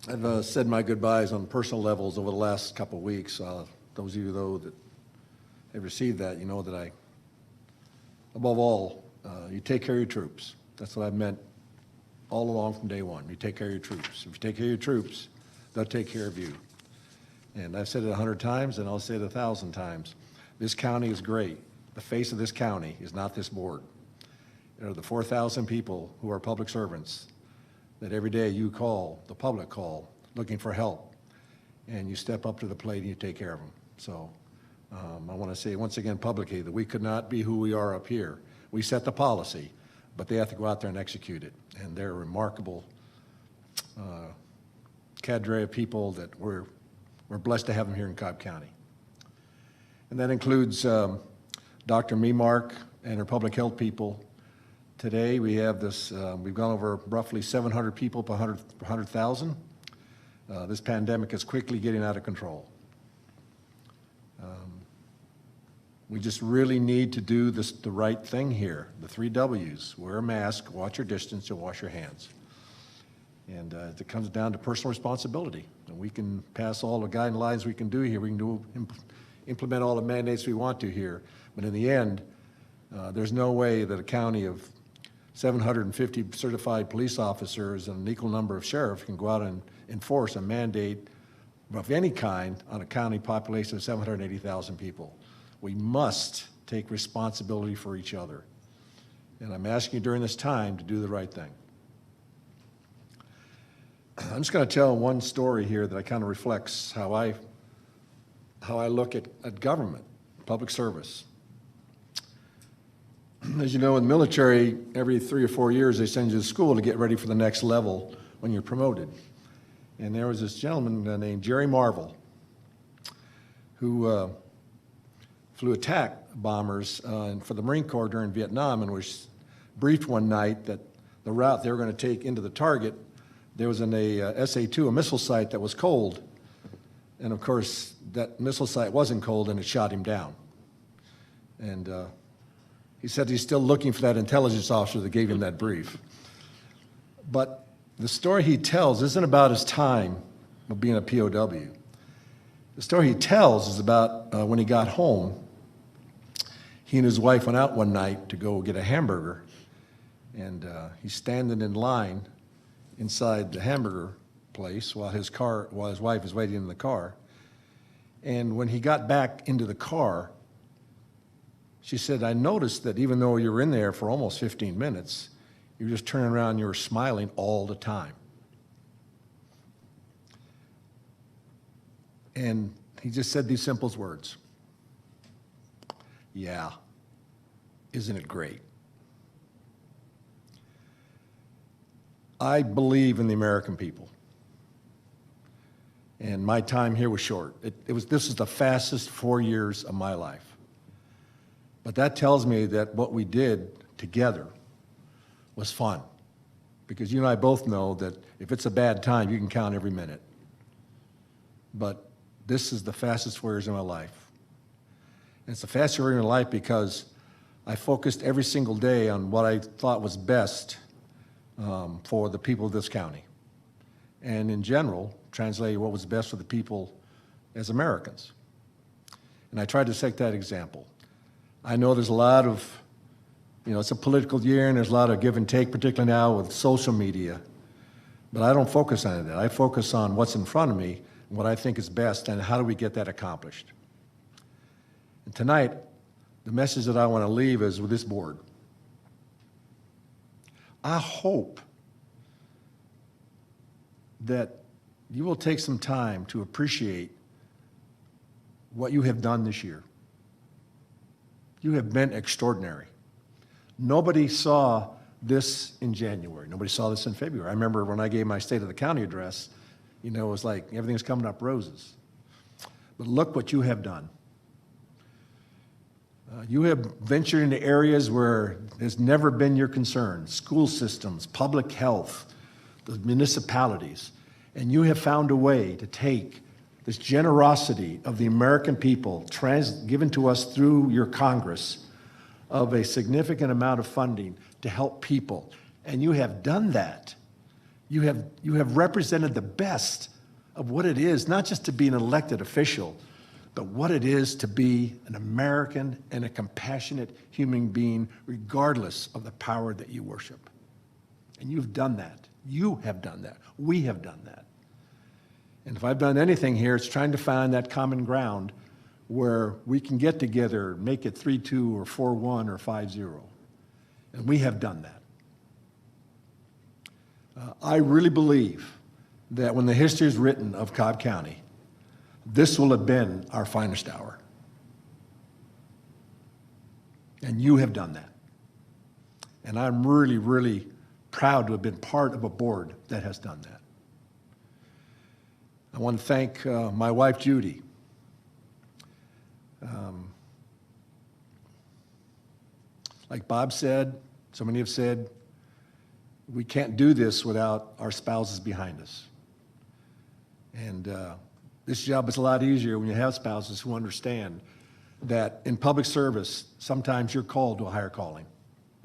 I've said my goodbyes on personal levels over the last couple of weeks. Those of you, though, that have received that, you know that above all, you take care of your troops. That's what I've meant all along from day one. You take care of your troops. If you take care of your troops, they'll take care of you. And I've said it 100 times, and I'll say it 1,000 times. This county is great. The face of this county is not this board. There are the 4,000 people who are public servants that every day you call, the public call, looking for help, and you step up to the plate and you take care of them. So I want to say once again publicly that we could not be who we are up here. We set the policy, but they have to go out there and execute it. And they're a remarkable cadre of people that we're blessed to have them here in Cobb County. And that includes Dr. Memark and her public health people. Today we have this, we've gone over roughly 700 people per 100,000. This pandemic is quickly getting out of control. We just really need to do the right thing here. The 3 W's: wear a mask, watch your distance, and wash your hands. And it comes down to personal responsibility. And we can pass all the guidelines we can do here. We can implement all the mandates we want to here. But in the end, there's no way that a county of 750 certified police officers and an equal number of sheriffs can go out and enforce a mandate of any kind on a county population of 780,000 people. We must take responsibility for each other. And I'm asking you during this time to do the right thing. I'm just going to tell one story here that kind of reflects how I look at government, public service. As you know, in the military, every 3 or 4 years, they send you to school to get ready for the next level when you're promoted. And there was this gentleman named Jerry Marvel who flew attack bombers for the Marine Corps during Vietnam, and was briefed one night that the route they were going to take into the target, there was a SA-2, a missile site that was cold. And of course, that missile site wasn't cold, and it shot him down. And he said he's still looking for that intelligence officer that gave him that brief. But the story he tells isn't about his time of being a POW. The story he tells is about when he got home. He and his wife went out one night to go get a hamburger, and he's standing in line inside the hamburger place while his wife is waiting in the car. And when he got back into the car, she said, "I noticed that even though you were in there for almost 15 minutes, you were just turning around and you were smiling all the time." And he just said these simple words: "Yeah, isn't it great?" I believe in the American people. And my time here was short. This is the fastest 4 years of my life. But that tells me that what we did together was fun. Because you and I both know that if it's a bad time, you can count every minute. But this is the fastest 4 years of my life. And it's the fastest 4 years of my life because I focused every single day on what I thought was best for the people of this county. And in general, translated what was best for the people as Americans. And I tried to set that example. I know there's a lot of, it's a political year and there's a lot of give and take, particularly now with social media. But I don't focus on that. I focus on what's in front of me and what I think is best and how do we get that accomplished. And tonight, the message that I want to leave is with this board. I hope that you will take some time to appreciate what you have done this year. You have been extraordinary. Nobody saw this in January. Nobody saw this in February. I remember when I gave my State of the County address, it was like everything's coming up roses. But look what you have done. You have ventured into areas where there's never been your concern: school systems, public health, the municipalities. And you have found a way to take this generosity of the American people given to us through your Congress of a significant amount of funding to help people. And you have done that. You have represented the best of what it is, not just to be an elected official, but what it is to be an American and a compassionate human being, regardless of the power that you worship. And you've done that. You have done that. We have done that. And if I've done anything here, it's trying to find that common ground where we can get together, make it 3-2 or 4-1 or 5-0. And we have done that. I really believe that when the history is written of Cobb County, this will have been our finest hour. And you have done that. And I'm really, really proud to have been part of a board that has done that. I want to thank my wife, Judy. Like Bob said, so many have said, we can't do this without our spouses behind us. And this job is a lot easier when you have spouses who understand that in public service, sometimes you're called to a higher calling.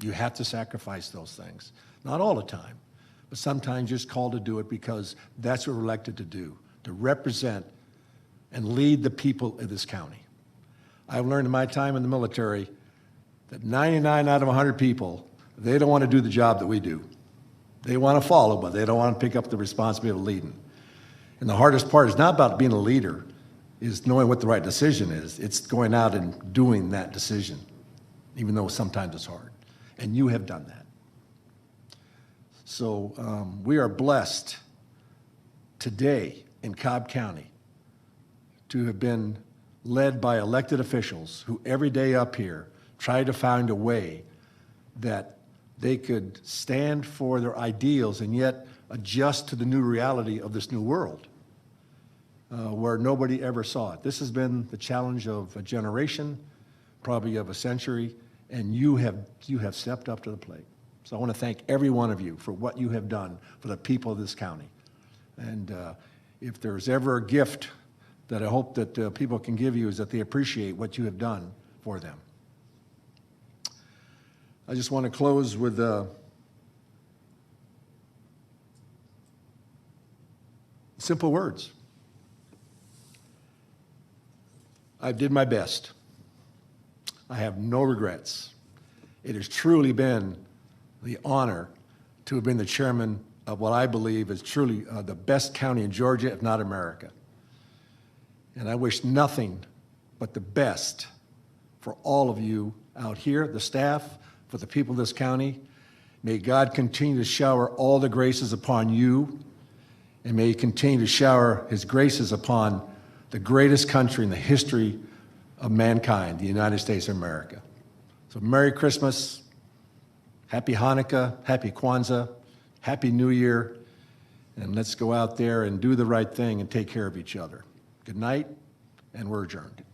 You have to sacrifice those things. Not all the time, but sometimes you're just called to do it because that's what we're elected to do, to represent and lead the people of this county. I've learned in my time in the military that 99 out of 100 people, they don't want to do the job that we do. They want to follow, but they don't want to pick up the responsibility of leading. And the hardest part is not about being a leader, is knowing what the right decision is. It's going out and doing that decision, even though sometimes it's hard. And you have done that. So we are blessed today in Cobb County to have been led by elected officials who every day up here try to find a way that they could stand for their ideals and yet adjust to the new reality of this new world where nobody ever saw it. This has been the challenge of a generation, probably of a century, and you have stepped up to the plate. So I want to thank every one of you for what you have done for the people of this county. And if there's ever a gift that I hope that people can give you is that they appreciate what you have done for them. I just want to close with simple words. I did my best. I have no regrets. It has truly been the honor to have been the chairman of what I believe is truly the best county in Georgia, if not America. And I wish nothing but the best for all of you out here, the staff, for the people of this county. May God continue to shower all the graces upon you, and may He continue to shower His graces upon the greatest country in the history of mankind, the United States of America. So Merry Christmas, Happy Hanukkah, Happy Kwanzaa, Happy New Year, and let's go out there and do the right thing and take care of each other. Good night, and we're adjourned.